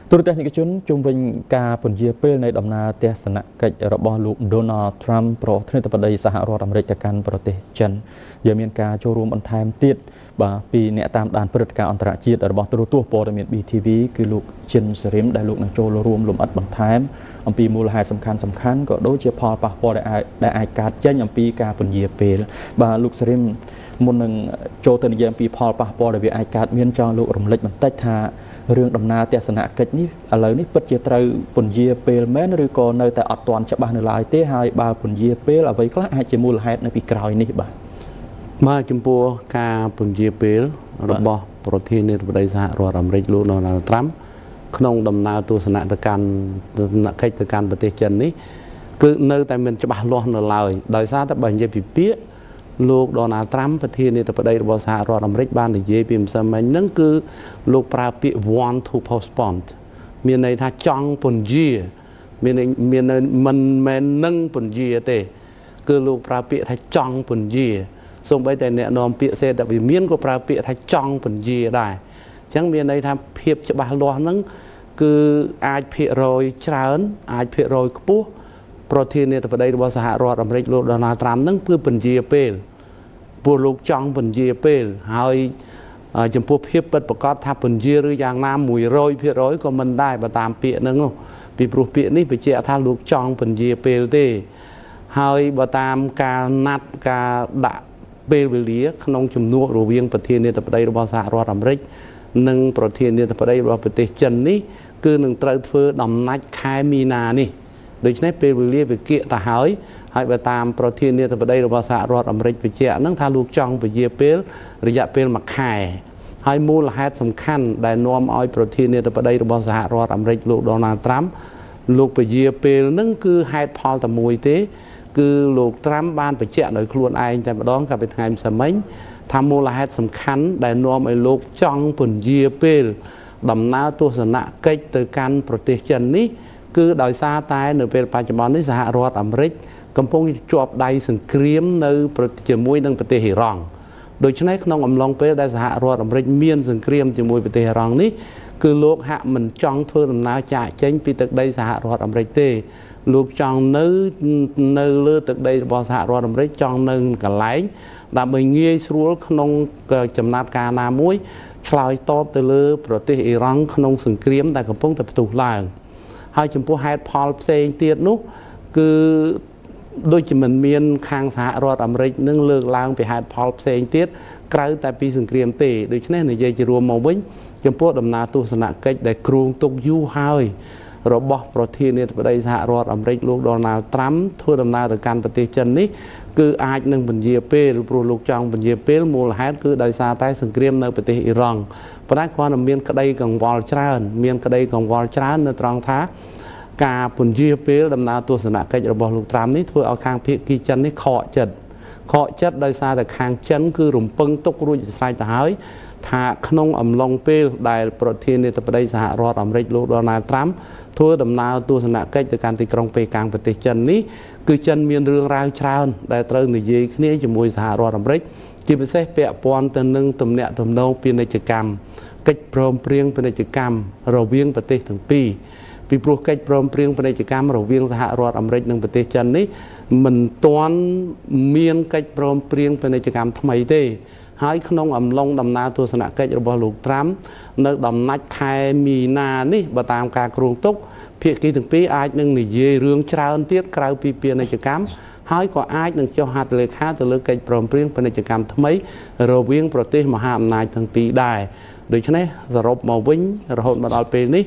ទូរទស្សនិកជនជុំវិញការពន្យាពេលនៃដំណើរទស្សនកិច្ចរបស់លោក Donald Trump ប្រធានាធិបតីសហរដ្ឋអាមេរិកទៅកាន់ប្រទេសចិនយើងមានការចូលរួមបន្ថែមទៀតបាទពីអ្នកតាមដានព្រឹត្តិការណ៍អន្តរជាតិរបស់ទូរទស្សន៍ព័ត៌មាន BTV គឺលោកជិនសេរីមដែលលោកនឹងចូលរួមលំអិតបន្ថែមអំពីមូលហេតុសំខាន់ក៏ដូចជាផលប៉ះពាល់ដែលអាចកើតចេញអំពីការពន្យាពេលបាទលោកសេរីមមុននឹងចូលទៅនិយាយអំពីផលប៉ះពាល់ដែលវាអាចកើតមានចង់លោករំលឹកបន្តិចថារឿងដំណើរទស្សនកិច្ចនេះឥឡូវនេះពិតជាត្រូវពន្យាពេលមែនឬក៏នៅតែអត់ទាន់ច្បាស់នៅឡើយទេហើយបើពន្យាពេលអ្វីខ្លះអាចជាមូលហេតុនៅពីក្រោយនេះបាទចំពោះការពន្យាពេលរបស់ប្រធានាធិបតីសហរដ្ឋអាមេរិកលោក Donald Trump ក្នុងដំណើរទស្សនកិច្ចទៅកាន់ប្រទេសចិននេះគឺនៅតែមិនច្បាស់លាស់នៅឡើយដោយសារតែបើនិយាយពីពាក្យលោក Donald Trump ប្រធានាធិបតីរបស់សហរដ្ឋអាមេរិកបាននិយាយពីម្សិលមិញហ្នឹងគឺលោកប្រើពាក្យ want to postpone មានន័យថាចង់ពន្យាមានមិនមែននឹងពន្យាទេគឺលោកប្រើពាក្យថាចង់ពន្យាសូម្បីតែអ្នកនាំពាក្យសេដ្ឋវិមានក៏ប្រើពាក្យថាចង់ពន្យាដែរអញ្ចឹងមានន័យថាភាពច្បាស់លាស់ហ្នឹងគឺអាចភាគរយច្រើនអាចភាគរយខ្ពស់ប្រធានាធិបតីរបស់សហរដ្ឋអាមេរិកលោក Donald Trump ហ្នឹងគឺពន្យាពេលពួកលោកចង់ពន្យាពេលហើយចំពោះភាពពិតប្រាកដថាពន្យាឬយ៉ាងណា 100% ក៏មិនដែរបើតាមពាក្យហ្នឹងពីព្រោះពាក្យនេះបញ្ជាក់ថាលោកចង់ពន្យាពេលទេហើយបើតាមការណាត់ការដាក់ពេលវេលាក្នុងជំនួបរវាងប្រធានាធិបតីរបស់សហរដ្ឋអាមេរិកនិងប្រធានាធិបតីរបស់ប្រទេសចិននេះគឺនឹងត្រូវធ្វើដំណាច់ខែមីនានេះដូច្នេះពេលវេលាវាគៀកទៅហើយបើតាមប្រធានាធិបតីរបស់សហរដ្ឋអាមេរិកបញ្ជាក់ហ្នឹងថាលោកចង់ពន្យាពេលរយៈពេល1ខែហើយមូលហេតុសំខាន់ដែលនាំឲ្យប្រធានាធិបតីរបស់សហរដ្ឋអាមេរិកលោក Donald Trump លោកពន្យាពេលហ្នឹងគឺហេតុផលតែមួយទេគឺលោក Trump បានបញ្ជាក់ដោយខ្លួនឯងតែម្ដងកាលពីថ្ងៃម្សិលមិញថាមូលហេតុសំខាន់ដែលនាំឲ្យលោកចង់ពន្យាពេលដំណើរទស្សនកិច្ចទៅកាន់ប្រទេសចិននេះគឺដោយសារតែនៅពេលបច្ចុប្បន្ននេះសហរដ្ឋអាមេរិកកំពុងជាប់ដៃសង្គ្រាមនៅជាមួយនឹងប្រទេសអ៊ីរ៉ង់ដូច្នេះក្នុងអំឡុងពេលដែលសហរដ្ឋអាមេរិកមានសង្គ្រាមជាមួយប្រទេសអ៊ីរ៉ង់នេះគឺលោកហាក់មិនចង់ធ្វើដំណើរចាកចេញពីទឹកដីសហរដ្ឋអាមេរិកទេលោកចង់នៅលើទឹកដីរបស់សហរដ្ឋអាមេរិកចង់នៅកន្លែងដើម្បីងាយស្រួលក្នុងចំណាត់ការណាមួយឆ្លើយតបទៅលើប្រទេសអ៊ីរ៉ង់ក្នុងសង្គ្រាមដែលកំពុងតែផ្ទុះឡើងហើយចំពោះហេតុផលផ្សេងទៀតនោះគឺដូចជាមិនមានខាងសហរដ្ឋអាមេរិកនឹងលើកឡើងពីហេតុផលផ្សេងទៀតក្រៅតែពីសង្គ្រាមទេដូច្នេះនិយាយជារួមមកវិញចំពោះដំណើរទស្សនកិច្ចដែលគ្រោងទុកយូរហើយរបស់ប្រធានាធិបតីសហរដ្ឋអាមេរិកលោក Donald Trump ធ្វើដំណើរទៅកាន់ប្រទេសចិននេះគឺអាចនឹងពន្យាពេលព្រោះលោកចង់ពន្យាពេលមូលហេតុគឺដោយសារតែសង្គ្រាមនៅប្រទេសអ៊ីរ៉ង់ប៉ុន្តែគាត់មានក្តីកង្វល់ច្រើននៅត្រង់ថាការពន្យាពេលដំណើរទស្សនកិច្ចរបស់លោក Trump នេះធ្វើឲ្យខាងភាគីចិននេះខកចិត្តដោយសារតែខាងចិនគឺរំពឹងទុករួចស្រេចទៅហើយថាក្នុងអំឡុងពេលដែលប្រធានាធិបតីសហរដ្ឋអាមេរិកលោក Donald Trump ធ្វើដំណើរទស្សនកិច្ចទៅកាន់ទីក្រុងប៉េកាំងប្រទេសចិននេះគឺចិនមានរឿងរ៉ាវច្រើនដែលត្រូវនិយាយគ្នាជាមួយសហរដ្ឋអាមេរិកជាពិសេសពាក់ព័ន្ធទៅនឹងទំនាក់ទំនងពាណិជ្ជកម្មកិច្ចព្រមព្រៀងពាណិជ្ជកម្មរវាងប្រទេសទាំងពីរពីព្រោះកិច្ចព្រមព្រៀងពាណិជ្ជកម្មរវាងសហរដ្ឋអាមេរិកនិងប្រទេសចិននេះមិនទាន់មានកិច្ចព្រមព្រៀងពាណិជ្ជកម្មថ្មីទេហើយក្នុងអំឡុងដំណើរទស្សនកិច្ចរបស់លោក Trump នៅដំណាច់ខែមីនានេះបើតាមការគ្រោងទុកភាគីទាំងពីរអាចនឹងនិយាយរឿងច្រើនទៀតក្រៅពីពាណិជ្ជកម្មហើយក៏អាចនឹងចុះហត្ថលេខាទៅលើកិច្ចព្រមព្រៀងពាណិជ្ជកម្មថ្មីរវាងប្រទេសមហាអំណាចទាំងពីរដែរដូច្នេះសរុបមកវិញរហូតមកដល់ពេលនេះ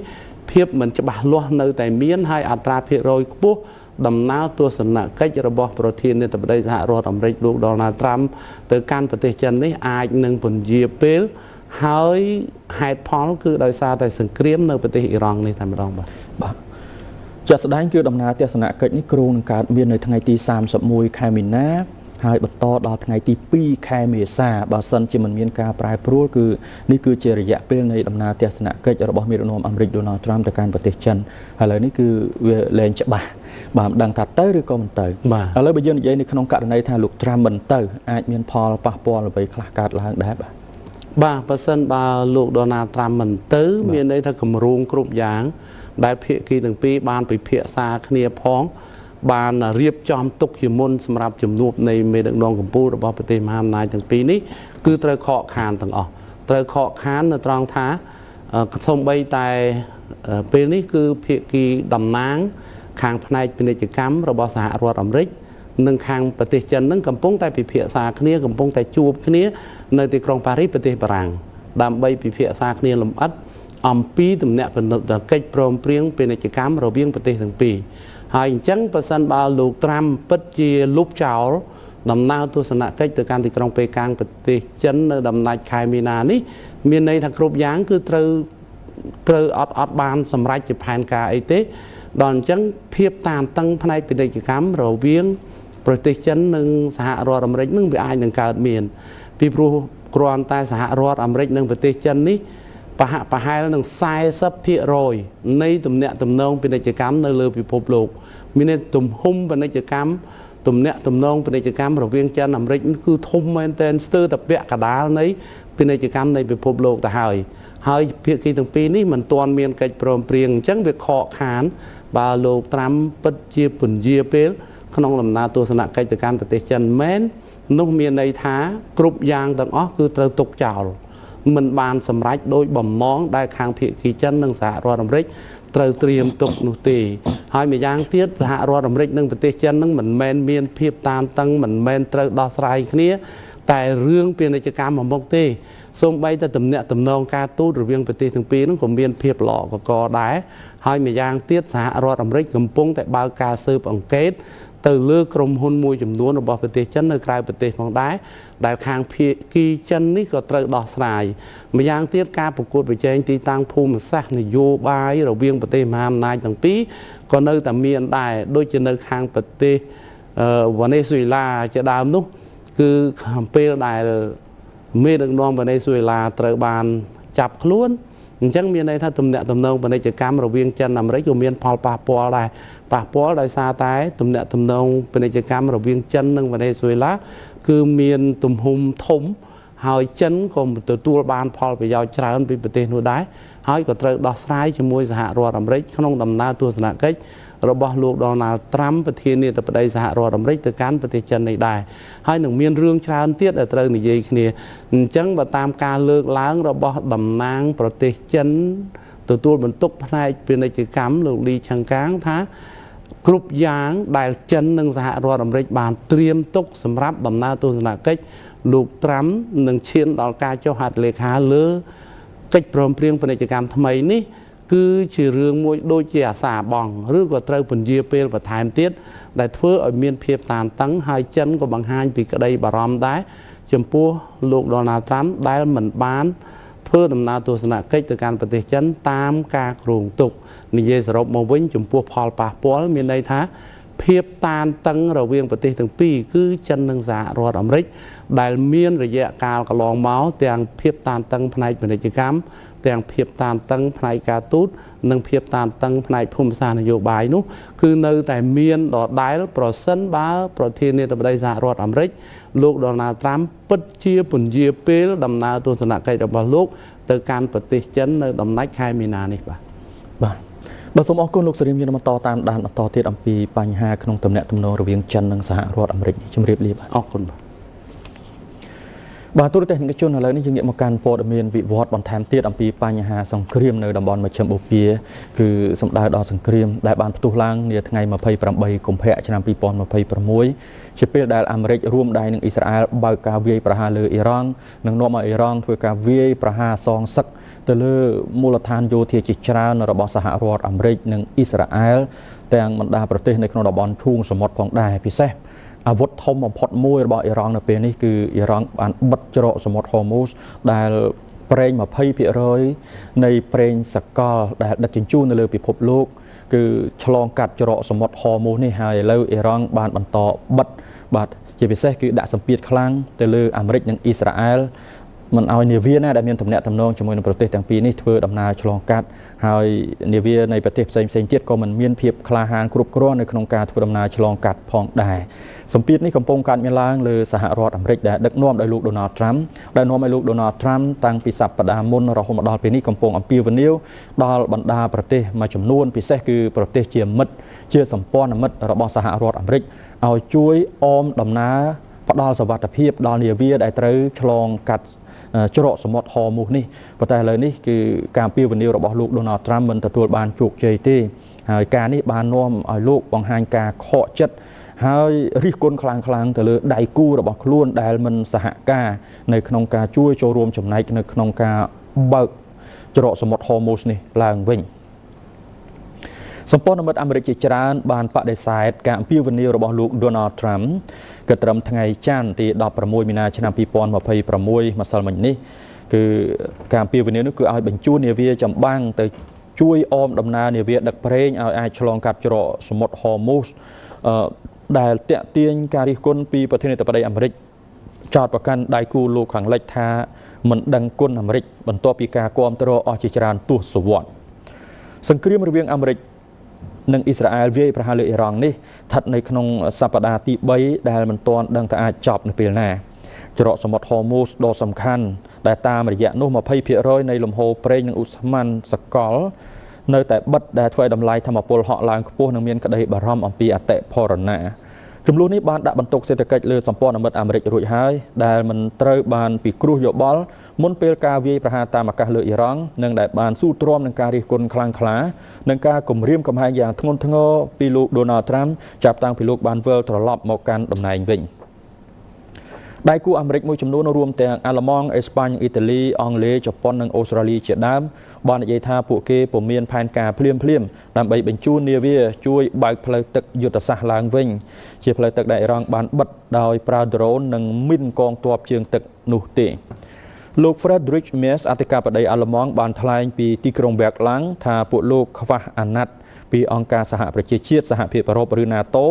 ភាពមិនច្បាស់លាស់នៅតែមានហើយអត្រាភាគរយខ្ពស់ដំណើរទស្សនកិច្ចរបស់ប្រធានាធិបតីសហរដ្ឋអាមេរិកលោក Donald Trump ទៅកាន់ប្រទេសចិននេះអាចនឹងពន្យាពេលហើយហេតុផលគឺដោយសារតែសង្គ្រាមនៅប្រទេសអ៊ីរ៉ង់នេះតែម្ដងបាទជាក់ស្ដែងគឺដំណើរទស្សនកិច្ចនេះគ្រោងនឹងកើតមាននៅថ្ងៃទី31ខែមីនាហើយបន្តដល់ថ្ងៃទី2ខែមេសាបើសិនជាមិនមានការប្រែប្រួលគឺនេះគឺជារយៈពេលនៃដំណើរទស្សនកិច្ចរបស់មេដឹកនាំអាមេរិក Donald Trump ទៅកាន់ប្រទេសចិនឥឡូវនេះគឺវាលែងច្បាស់បាទមិនដឹងថាទៅឬក៏មិនទៅឥឡូវបើយើងនិយាយនៅក្នុងករណីថាលោក Trump មិនទៅអាចមានផលប៉ះពាល់អ្វីខ្លះកើតឡើងដែរបាទ បាទបើសិនបើលោក Donald Trump មិនទៅមានន័យថាគម្រោងគ្រប់យ៉ាងដែលភាគីទាំងពីរបានពិភាក្សាគ្នាផងបានរៀបចំទុកជាមុនសម្រាប់ជំនួបនៃមេដឹកនាំកម្ពុជារបស់ប្រទេសមហាអំណាចទាំងពីរនេះគឺត្រូវខកខានទាំងអស់ត្រូវខកខាននៅត្រង់ថាសូម្បីតែពេលនេះគឺភាគីតំណាងខាងផ្នែកពាណិជ្ជកម្មរបស់សហរដ្ឋអាមេរិកនិងខាងប្រទេសចិននឹងកំពុងតែពិភាក្សាគ្នាកំពុងតែជួបគ្នានៅទីក្រុងប៉ារីសប្រទេសបារាំងដើម្បីពិភាក្សាគ្នាលម្អិតអំពីទំនាក់ទំនងកិច្ចព្រមព្រៀងពាណិជ្ជកម្មរវាងប្រទេសទាំងពីរហើយអញ្ចឹងប្រសិនបើលោកត្រាំពិតជាលុបចោលដំណើរទស្សនកិច្ចទៅកាន់ទីក្រុងប៉េកាំងប្រទេសចិននៅដំណាច់ខែមីនានេះមានន័យថាគ្រប់យ៉ាងគឺត្រូវអត់បានសម្រេចជាផែនការអីទេដល់អញ្ចឹងភាពតានតឹងផ្នែកពាណិជ្ជកម្មរវាងប្រទេសចិននិងសហរដ្ឋអាមេរិកនឹងវាអាចនឹងកើតមានពីព្រោះគ្រាន់តែសហរដ្ឋអាមេរិកនិងប្រទេសចិននេះប្រហែលនឹង 40% នៃទំនាក់ទំនងពាណិជ្ជកម្មនៅលើពិភពលោកមានទំហំពាណិជ្ជកម្មទំនាក់ទំនងពាណិជ្ជកម្មរវាងចិនអាមេរិកគឺធំមែនទែនស្ទើរតែពាក់កណ្ដាលនៃពាណិជ្ជកម្មនៃពិភពលោកទៅហើយភាគីទាំងពីរនេះមិនទាន់មានកិច្ចព្រមព្រៀងអញ្ចឹងវាខកខានបើលោកត្រាំពិតជាពន្យាពេលក្នុងដំណើរទស្សនកិច្ចទៅកាន់ប្រទេសចិនមែននោះមានន័យថាគ្រប់យ៉ាងទាំងអស់គឺត្រូវទុកចោលមិនបានសម្រេចដោយបំណងដែលខាងភាគីចិននិងសហរដ្ឋអាមេរិកត្រូវត្រៀមទុកនោះទេហើយម្យ៉ាងទៀតសហរដ្ឋអាមេរិកនិងប្រទេសចិននឹងមិនមែនមានភាពតានតឹងមិនមែនត្រូវដោះស្រាយគ្នាតែរឿងពាណិជ្ជកម្មមកមុខទេសូម្បីតែទំនាក់ទំនងការទូតរវាងប្រទេសទាំងពីរនោះក៏មានភាពល្អកកដែរហើយម្យ៉ាងទៀតសហរដ្ឋអាមេរិកកំពុងតែបើកការស៊ើបអង្កេតទៅលើក្រុមហ៊ុនមួយចំនួនរបស់ប្រទេសចិននៅក្រៅប្រទេសផងដែរដែលខាងភាគីចិននេះក៏ត្រូវដោះស្រាយម្យ៉ាងទៀតការប្រកួតប្រជែងទីតាំងភូមិសាស្ត្រនយោបាយរវាងប្រទេសមហាអំណាចទាំងពីរក៏នៅតែមានដែរដូចជានៅខាងប្រទេសវ៉ាណេស៊ុយឡាជាដើមនោះគឺពេលដែលមេដឹកនាំវ៉ាណេស៊ុយឡាត្រូវបានចាប់ខ្លួនអញ្ចឹងមានន័យថាទំនាក់ទំនងពាណិជ្ជកម្មរវាងចិនអាមេរិកក៏មានផលប៉ះពាល់ដែរប៉ះពាល់ដោយសារតែទំនាក់ទំនងពាណិជ្ជកម្មរវាងចិននិងវ៉ាណេស៊ុយឡាគឺមានទំហំធំហើយចិនក៏ទទួលបានផលប្រយោជន៍ច្រើនពីប្រទេសនោះដែរហើយក៏ត្រូវដោះស្រាយជាមួយសហរដ្ឋអាមេរិកក្នុងដំណើរទស្សនកិច្ចរបស់លោក Donald Trump ប្រធានាធិបតីសហរដ្ឋអាមេរិកទៅកាន់ប្រទេសចិននេះដែរហើយនឹងមានរឿងច្រើនទៀតដែលត្រូវនិយាយគ្នាអញ្ចឹងបើតាមការលើកឡើងរបស់តំណាងប្រទេសចិនទទួលបន្ទុកផ្នែកពាណិជ្ជកម្មលោកលីឆាំងកាងថាគ្រប់យ៉ាងដែលចិននិងសហរដ្ឋអាមេរិកបានត្រៀមទុកសម្រាប់ដំណើរទស្សនកិច្ចលោកត្រាំនឹងឈានដល់ការចុះហត្ថលេខាលើកិច្ចព្រមព្រៀងពាណិជ្ជកម្មថ្មីនេះគឺជារឿងមួយដូចជាអាសាបង់ឬក៏ត្រូវពន្យាពេលបន្ថែមទៀតដែលធ្វើឲ្យមានភាពតានតឹងហើយចិនក៏បង្ហាញពីក្តីបារម្ភដែរចំពោះលោក Donald Trump ដែលមិនបានធ្វើដំណើរទស្សនកិច្ចទៅកាន់ប្រទេសចិនតាមការគ្រោងទុកនិយាយសរុបមកវិញចំពោះផលប៉ះពាល់មានន័យថាភាពតានតឹងរវាងប្រទេសទាំងពីរគឺចិននិងសហរដ្ឋអាមេរិកដែលមានរយៈកាលកន្លងមកទាំងភាពតានតឹងផ្នែកពាណិជ្ជកម្មទាំងភាពតានតឹងផ្នែកការទូតនិងភាពតានតឹងផ្នែកភូមិសាស្ត្រនយោបាយនោះគឺនៅតែមានដដែលប្រសិនបើប្រធានាធិបតីសហរដ្ឋអាមេរិកលោក Donald Trump ពិតជាពន្យាពេលដំណើរទស្សនកិច្ចរបស់លោកទៅកាន់ប្រទេសចិននៅដំណាច់ខែមីនានេះបាទសូមអរគុណលោកសេរីមានបន្តតាមដានបន្តទៀតអំពីបញ្ហាក្នុងទំនាក់ទំនងរវាងចិននិងសហរដ្ឋអាមេរិកជម្រាបលាបាទអរគុណបាទទូរទស្សនិកជនឥឡូវនេះយើងងាកមកកាន់ព័ត៌មានវិវត្តបន្ថែមទៀតអំពីបញ្ហាសង្គ្រាមនៅតំបន់មជ្ឈិមបូព៌ាគឺសម្ដៅដល់សង្គ្រាមដែលបានផ្ទុះឡើងនាថ្ងៃ28កុម្ភៈឆ្នាំ2026ជាពេលដែលអាមេរិករួមដៃនឹងអ៊ីស្រាអែលបើកការវាយប្រហារលើអ៊ីរ៉ង់និងនាំឲ្យអ៊ីរ៉ង់ធ្វើការវាយប្រហារសងសឹកទៅលើមូលដ្ឋានយោធាជាច្រើនរបស់សហរដ្ឋអាមេរិកនិងអ៊ីស្រាអែលទាំងបណ្ដាប្រទេសនៅក្នុងតំបន់ឈូងសមុទ្រផងដែរពិសេសអាវុធធំបំផុតមួយរបស់អ៊ីរ៉ង់នៅពេលនេះគឺអ៊ីរ៉ង់បានបិទច្រកសមុទ្រហូមូសដែលប្រេង 20% នៃប្រេងសកលដែលដឹកជញ្ជូននៅលើពិភពលោកគឺឆ្លងកាត់ច្រកសមុទ្រហូមូសនេះហើយឥឡូវអ៊ីរ៉ង់បានបន្តបិទបាទជាពិសេសគឺដាក់សម្ពាធខ្លាំងទៅលើអាមេរិកនិងអ៊ីស្រាអែល มันเอาเนวีนะได้มีตำแหน่งตำแหน่งจมูกในประเทศต่างปีนี้ធ្វើដំណើរឆ្លងកាត់ហើយនាវាในประเทศផ្សេងទៀតក៏មិនមានភាពក្លាហានគ្រប់គ្រាន់នៅក្នុងការធ្វើដំណើរឆ្លងកាត់ផងដែរសម្ពាធនេះកំពុងកើតមានឡើងលើសហរដ្ឋអាមេរិកដែលដឹកនាំដោយលោក Donald Trump ដែលនាំឲ្យលោក Donald Trump តាំងពីសប្តាហ៍មុនរហូតមកដល់ពេលនេះកំពុងអំពាវនាវដល់បណ្ដាប្រទេសមួយចំនួនពិសេសគឺប្រទេសជាមិត្តជាសម្ព័ន្ធមិត្តរបស់សហរដ្ឋអាមេរិកឲ្យជួយអមដំណើរផ្ដល់សុវត្ថិភាពដល់នាវាដែលត្រូវឆ្លងកាត់ច្រកសមុទ្រហមូសនេះប៉ុន្តែឥឡូវនេះគឺការអំពាវនាវរបស់លោក Donald Trump មិនទទួលបានជោគជ័យទេហើយការនេះបាននាំឲ្យលោកបង្ហាញការខកចិត្តហើយរិះគន់ខ្លាំងទៅលើដៃគូរបស់ខ្លួនដែលមិនសហការនៅក្នុងការជួយចូលរួមចំណែកនៅក្នុងការបើកច្រកសមុទ្រហមូសនេះឡើងវិញសម្ព័ន្ធមិត្តអាមេរិកជាច្រើនបានបដិសេធការអំពាវនាវរបស់លោក Donald Trump ក៏ត្រឹមថ្ងៃច័ន្ទទី16មីនាឆ្នាំ2026ម្សិលមិញនេះគឺការអំពាវនាវនោះគឺឲ្យបញ្ជូននាវាចម្បាំងទៅជួយអមដំណើរនាវាដឹកប្រេងឲ្យអាចឆ្លងកាត់ច្រកសមុទ្រហមូសដែលតាក់ទាញការរិះគន់ពីប្រធានាធិបតីអាមេរិកចោទប្រកាន់ដៃគូលោកខាងលិចថាមិនដឹងគុណអាមេរិកបន្ទាប់ពីការគាំទ្រអស់ជាច្រើនទសវត្សរ៍សង្គ្រាមរវាងអាមេរិកនិងអ៊ីស្រាអែលវាយប្រហារលើអ៊ីរ៉ង់នេះស្ថិតនៅក្នុងសប្តាហ៍ទី3ដែលមិនទាន់ដឹងថាអាចចប់នៅពេលណាច្រកសមុទ្រហមូសដ៏សំខាន់ដែលតាមរយៈនោះ 20% នៃលំហូរប្រេងនិងឧស្ម័នសកលនៅតែបិទដែលធ្វើឲ្យតម្លៃធម្មពលហក់ឡើងខ្ពស់និងមានក្តីបារម្ភអំពីអតិផរណាចំនួននេះបានដាក់បន្ទុកសេដ្ឋកិច្ចលើសម្ព័ន្ធមិត្តអាមេរិករួចហើយដែលមិនត្រូវបានពិគ្រោះយោបល់មុនពេលការវាយប្រហារតាមអាកាសលើអ៊ីរ៉ង់និងដែលបានស៊ូទ្រាំនឹងការរិះគន់ខ្លាំងក្លានិងការគំរាមកំហែងយ៉ាងធ្ងន់ធ្ងរពីលោក Donald Trump ចាប់តាំងពីលោកបានវិលត្រឡប់មកកាន់តំណែងវិញដៃគូអាមេរិកមួយចំនួនរួមទាំងអាល្លឺម៉ង់អេស្ប៉ាញអ៊ីតាលីអង់គ្លេសជប៉ុននិងអូស្ត្រាលីជាដើមបាននិយាយថាពួកគេពុំមានផែនការភ្លាមដើម្បីបញ្ជូននាវាជួយបើកផ្លូវទឹកយុទ្ធសាស្ត្រឡើងវិញជាផ្លូវទឹកដែលអ៊ីរ៉ង់បានបិទដោយប្រើដ្រូននិងមីនកងទ័ពជើងទឹកនោះទេលោក Friedrich Merz អធិការបតីអាល្លឺម៉ង់បានថ្លែងពីទីក្រុង Berlin ថាពួកលោកខ្វះអាណត្តិពីអង្គការសហប្រជាជាតិសហភាពអឺរ៉ុបឬ NATO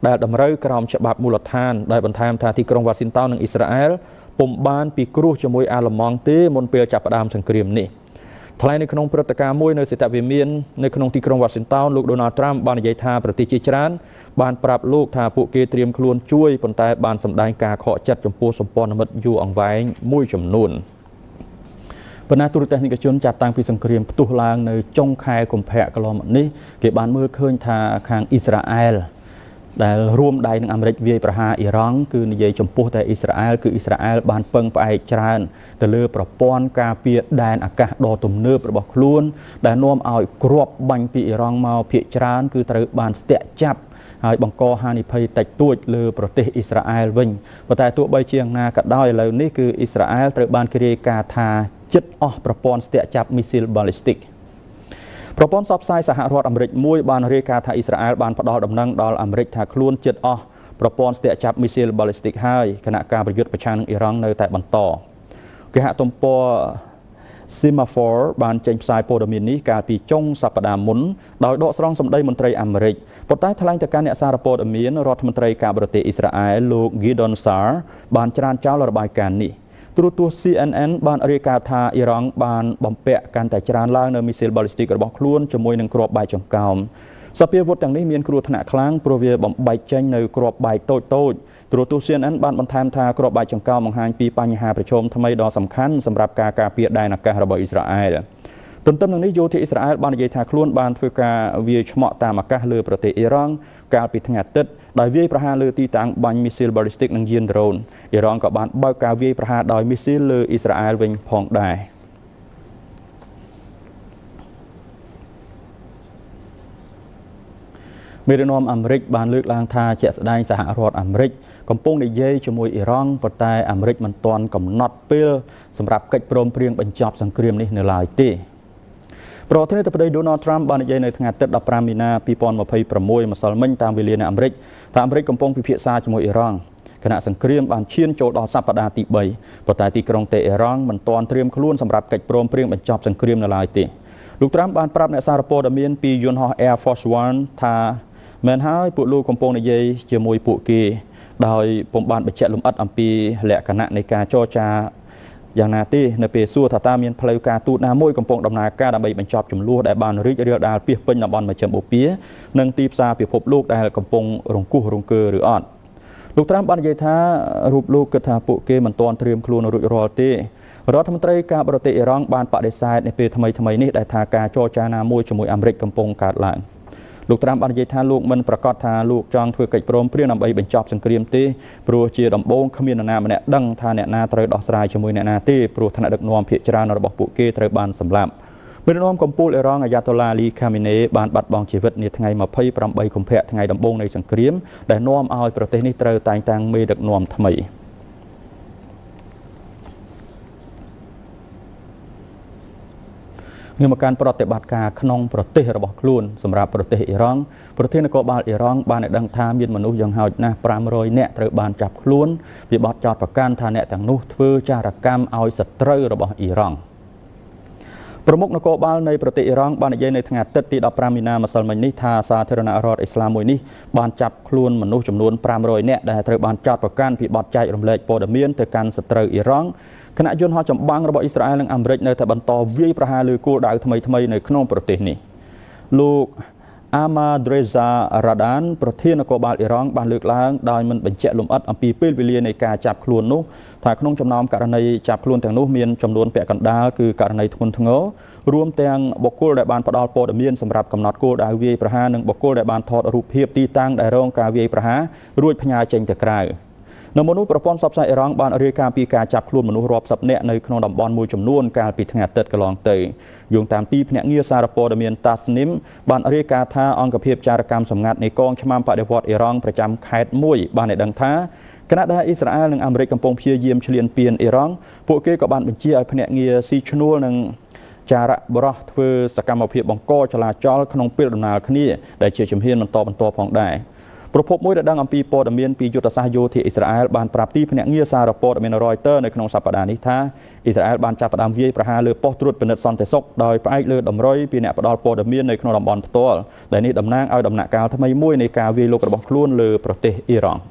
ដែលតម្រូវក្រោមច្បាប់មូលដ្ឋានដោយបន្ថែមថាទីក្រុង Washington និងអ៊ីស្រាអែលពុំបានពិគ្រោះជាមួយអាល្លឺម៉ង់ទេមុនពេលចាប់ផ្ដើមសង្គ្រាមនេះថ្លែងនៅក្នុងព្រឹត្តិការណ៍មួយនៅសេតវិមាននៅក្នុងទីក្រុង Washington លោក Donald Trump បាននិយាយថាប្រទេសជាច្រើនបានប្រាប់លោកថាពួកគេត្រៀមខ្លួនជួយប៉ុន្តែបានសម្ដែងការខកចិត្តចំពោះសម្ព័ន្ធមិត្តយូរអង្វែងមួយចំនួនបណ្ដាទូរទស្សនិកជនចាប់តាំងពីសង្គ្រាមផ្ទុះឡើងនៅចុងខែកុម្ភៈកន្លងមកនេះគេបានមើលឃើញថាខាងអ៊ីស្រាអែលដែលរួមដៃនឹងអាមេរិកវាយប្រហារអ៊ីរ៉ង់គឺនិយាយចំពោះតែអ៊ីស្រាអែលគឺអ៊ីស្រាអែលបានពឹងផ្អែកច្រើនទៅលើប្រព័ន្ធការពារដែនអាកាសដ៏ទំនើបរបស់ខ្លួនដែលនាំឲ្យគ្រាប់បាញ់ពីអ៊ីរ៉ង់មកភាគច្រើនគឺត្រូវបានស្ទាក់ចាប់ហើយបង្កហានិភ័យតិចតួចលើប្រទេសអ៊ីស្រាអែលវិញប៉ុន្តែទោះបីជាយ៉ាងណាក៏ដោយឥឡូវនេះគឺអ៊ីស្រាអែលត្រូវបានគេរាយការណ៍ថាជិតអស់ប្រព័ន្ធស្ទាក់ចាប់មីស៊ីលបាល់លីស្ទិកប្រព័ន្ធផ្សព្វផ្សាយសហរដ្ឋអាមេរិកមួយបានរាយការណ៍ថាអ៊ីស្រាអែលបានផ្ដល់ដំណឹងដល់អាមេរិកថាខ្លួនជិតអស់ប្រព័ន្ធស្ទាក់ចាប់មីស៊ីលបាល់លីស្ទិកហើយគណៈការប្រយុទ្ធប្រឆាំងនឹងអ៊ីរ៉ង់នៅតែបន្តគេហទំព័រ Semaphore បានចេញផ្សាយព័ត៌មាននេះកាលពីចុងសប្តាហ៍មុនដោយដកស្រង់សម្ដីមន្ត្រីអាមេរិកប៉ុន្តែថ្លែងទៅកាន់អ្នកសារព័ត៌មានរដ្ឋមន្ត្រីការបរទេសអ៊ីស្រាអែលលោក Gideon Sa'ar បានច្រានចោលរបាយការណ៍នេះទូរទស្សន៍ CNN បានរាយការណ៍ថាអ៊ីរ៉ង់បានបំពាក់កាន់តែច្រើនឡើងនៅមីស៊ីលបាល់លីស្ទិករបស់ខ្លួនជាមួយនឹងគ្រាប់បែកចង្កោមសភាវុធទាំងនេះមានគ្រោះថ្នាក់ខ្លាំងព្រោះវាបំបែកចេញនៅគ្រាប់បែកតូចទូរទស្សន៍ CNN បានបន្ថែមថាគ្រាប់បែកចង្កោមបង្ហាញពីបញ្ហាប្រឈមថ្មីដ៏សំខាន់សម្រាប់ការការពារដែនអាកាសរបស់អ៊ីស្រាអែលទន្ទឹមនឹងនេះយោធាអ៊ីស្រាអែលបាននិយាយថាខ្លួនបានធ្វើការវាយឆ្មក់តាមអាកាសលើប្រទេសអ៊ីរ៉ង់កាលពីថ្ងៃអាទិត្យដោយវាយប្រហារលើទីតាំងបាញ់មីស៊ីលបាល់លីស្ទិកនិងយានដ្រូនអ៊ីរ៉ង់ក៏បានបើកការវាយប្រហារដោយមីស៊ីលលើអ៊ីស្រាអែលវិញផងដែរមេដឹកនាំអាមេរិកបានលើកឡើងថាជាក់ស្ដែងសហរដ្ឋអាមេរិកកំពុងនិយាយជាមួយអ៊ីរ៉ង់ប៉ុន្តែអាមេរិកមិនទាន់កំណត់ពេលសម្រាប់កិច្ចព្រមព្រៀងបញ្ចប់សង្គ្រាមនេះនៅឡើយទេប្រធានាធិបតី Donald Trump បាននិយាយនៅថ្ងៃអាទិត្យ15មីនា2026ម្សិលមិញតាមវេលានៅអាមេរិកថាអាមេរិកកំពុងពិភាក្សាជាមួយអ៊ីរ៉ង់គណៈសង្គ្រាមបានឈានចូលដល់សប្តាហ៍ទី3ប៉ុន្តែទីក្រុងតេហេរ៉ង់មិនទាន់ត្រៀមខ្លួនសម្រាប់កិច្ចព្រមព្រៀងបញ្ចប់សង្គ្រាមនៅឡើយទេលោក Trump បានប្រាប់អ្នកសារព័ត៌មានពីយន្តហោះ Air Force One ថាមែនហើយពួកលោកកំពុងនិយាយជាមួយពួកគេដោយពុំបានបញ្ជាក់លម្អិតអំពីលក្ខណៈនៃការចរចា យ៉ាងណាទេនៅពេលសួរថាតើមានផ្លូវការទូតណាមួយកំពុងដំណើរការដើម្បីបញ្ចប់ចំនួនដែលបានរីករាលដាលពាសពេញតំបន់មជ្ឈិមបូព៌ានិងទីផ្សារពិភពលោកដែលកំពុងរង្គោះរង្គើឬអត់លោកត្រាំបាននិយាយថារូបលោកគិតថាពួកគេមិនទាន់ត្រៀមខ្លួនរួចរាល់ទេរដ្ឋមន្ត្រីការបរទេសអ៊ីរ៉ង់បានបដិសេធនៅពេលថ្មីនេះដែលថាការចរចាណាមួយជាមួយអាមេរិកកំពុងកើតឡើងលោកត្រាំបាននិយាយថាលោកមិនប្រកាសថាលោកចង់ធ្វើកិច្ចព្រមព្រៀងដើម្បីបញ្ចប់សង្គ្រាមទេព្រោះជាដំបូងគ្មាននរណាម្នាក់ដឹងថាអ្នកណាត្រូវដោះស្រាយជាមួយអ្នកណាទេព្រោះថ្នាក់ដឹកនាំភាគច្រើនរបស់ពួកគេត្រូវបានសម្លាប់មេដឹកនាំកំពូលអ៊ីរ៉ង់អាយ៉ាតូឡាអាលីខាមីណេបានបាត់បង់ជីវិតនាថ្ងៃ28កុម្ភៈថ្ងៃដំបូងនៃសង្គ្រាមដែលនាំឲ្យប្រទេសនេះត្រូវតែងតាំងមេដឹកនាំថ្មីងាមកការប្រតិបត្តិការក្នុងប្រទេសរបស់ខ្លួនសម្រាប់ប្រទេសអ៊ីរ៉ង់ប្រធាននគរបាលអ៊ីរ៉ង់បានដឹងថាមានមនុស្សយ៉ាងហោចណាស់500នាក់ត្រូវបានចាប់ខ្លួនពីបទចោទប្រកាន់ថាអ្នកទាំងនោះធ្វើចារកម្មឲ្យសត្រូវរបស់អ៊ីរ៉ង់ប្រមុខនគរបាលនៃប្រទេសអ៊ីរ៉ង់បាននិយាយនៅថ្ងៃអាទិត្យទី15មីនាម្សិលមិញនេះថាសាធារណរដ្ឋអ៊ីស្លាមមួយនេះបានចាប់ខ្លួនមនុស្សចំនួន500នាក់ដែលត្រូវបានចោទប្រកាន់ពីបទចែករំលែកព័ត៌មានទៅកាន់សត្រូវអ៊ីរ៉ង់គណៈយន្តហោះចម្បាំងរបស់អ៊ីស្រាអែលនិងអាមេរិកនៅតែបន្តវាយប្រហារលើគោលដៅថ្មីនៅក្នុងប្រទេសនេះលោកអាម៉ាឌ្រេហ្សារ៉ាដានប្រធាននគរបាលអ៊ីរ៉ង់បានលើកឡើងដោយមិនបញ្ជាក់លម្អិតអំពីពេលវេលានៃការចាប់ខ្លួននោះថាក្នុងចំណោមករណីចាប់ខ្លួនទាំងនោះមានចំនួនពាក់កណ្ដាលគឺករណីធ្ងន់ធ្ងររួមទាំងបុគ្គលដែលបានផ្ដល់ព័ត៌មានសម្រាប់កំណត់គោលដៅវាយប្រហារនិងបុគ្គលដែលបានថតរូបភាពទីតាំងដែលរងការវាយប្រហាររួចផ្ញើចេញទៅក្រៅនៅមុននោះប្រព័ន្ធផ្សព្វផ្សាយអ៊ីរ៉ង់បានរាយការណ៍ពីការចាប់ខ្លួនមនុស្សរាប់សិបនាក់នៅក្នុងតំបន់មួយចំនួនកាលពីថ្ងៃអាទិត្យកន្លងទៅយោងតាមទីភ្នាក់ងារសារព័ត៌មាន TASNIM បានរាយការណ៍ថាអង្គភាពចារកម្មសម្ងាត់នៃកងឆ្មាំបដិវត្តអ៊ីរ៉ង់ប្រចាំខេត្តមួយបានឲ្យដឹងថាគណៈដែលអ៊ីស្រាអែលនិងអាមេរិកកំពុងព្យាយាមឈ្លានពានអ៊ីរ៉ង់ពួកគេក៏បានបញ្ជាឲ្យភ្នាក់ងារស៊ីឈ្នួលនិងចារៈបរោះធ្វើសកម្មភាពបង្កចលាចលក្នុងពេលដំណើរគ្នាដែលជាជំហានបន្តផងដែរប្រភពមួយដែលដឹងអំពីព័ត៌មានពីយុទ្ធសាស្ត្រយោធាអ៊ីស្រាអែលបានប្រាប់ទីភ្នាក់ងារសារព័ត៌មាន Reuters នៅក្នុងសប្តាហ៍នេះថាអ៊ីស្រាអែលបានចាប់ផ្ដើមវាយប្រហារលើប៉ុស្តិ៍ត្រួតពិនិត្យសន្តិសុខដោយផ្អែកលើតម្រុយពីអ្នកផ្ដល់ព័ត៌មាននៅក្នុងតំបន់ផ្ទាល់ដែលនេះតំណាងឲ្យដំណាក់កាលថ្មីមួយនៃការវាយលុករបស់ខ្លួនលើប្រទេសអ៊ីរ៉ង់